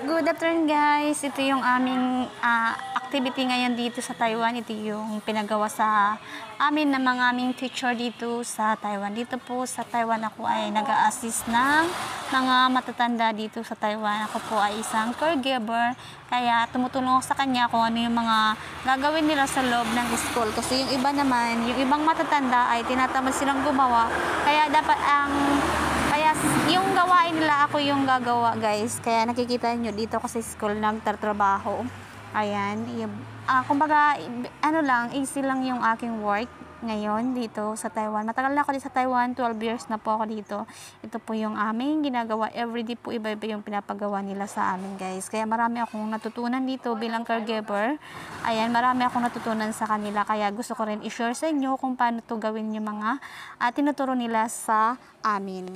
Good afternoon guys, ito yung aming activity ngayon dito sa Taiwan. Ito yung pinagawa sa amin ng mga aming teacher dito sa Taiwan. Dito po sa Taiwan ako ay nag-a-assist ng mga matatanda dito sa Taiwan. Ako po ay isang caregiver, kaya tumutulong ako sa kanya kung ano yung mga gagawin nila sa loob ng school. Kasi yung iba naman, yung ibang matatanda ay tinatamad silang gumawa, kaya dapat kaya yung gawain nila ako yung gagawa guys. Kaya nakikita nyo dito kasi school nagtatrabaho. Ayan. Kumbaga, ano lang, easy lang yung aking work ngayon dito sa Taiwan. Matagal na ako dito sa Taiwan. 12 years na po ako dito. Ito po yung aming ginagawa. Everyday po iba-iba yung pinapagawa nila sa amin guys. Kaya marami akong natutunan dito bilang caregiver. Ayan, marami akong natutunan sa kanila. Kaya gusto ko rin i-share sa inyo kung paano to gawin yung mga tinuturo nila sa amin.